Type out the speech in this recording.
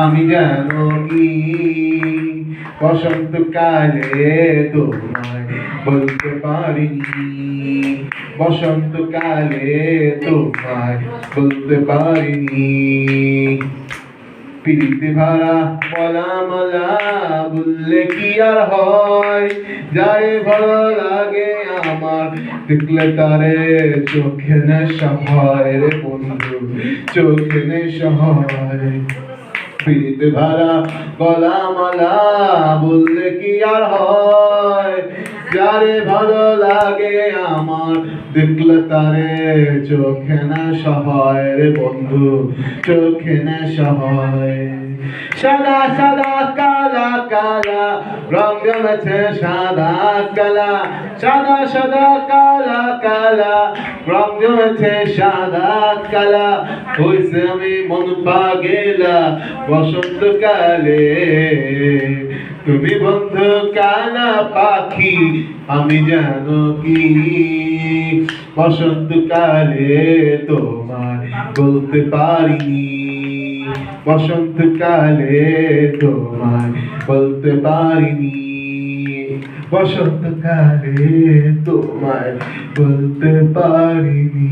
আমি জানো কি বসন্তকালে তোমায় বলতে পারিনি, বসন্তকালে তোমায় বলতে পারিনি। প্রীতি ভরা মলা মলা বললে কি আর হয়, যারে ভালো লাগে আমার দেখলে তারে চোখে নেশা হয় রে বন্ধু, চোখে নেশা হয়। প্রীতি ভরা গলা মালা বললে কি আর হয়, যারে ভালো লাগে আমার দেখলে তারে চোখে নেশা হয় রে বন্ধু, চোখে নেশা হয়। সাদা সাদা কালা কালা রং জমেছে সাদা কালা, সাদা সাদা কালা কালা রং জমেছে সাদা কালা। হইছে আমি মন পাগেলা বসন্তকালে, তুমি বন্ধু কালা পাখি আমি জানো কি বসন্তকালে তোমায় বলতে পারিনি, বসন্তকালে তোমায় বলতে পারিনি, বসন্তকালে তোমায় বলতে পারিনি।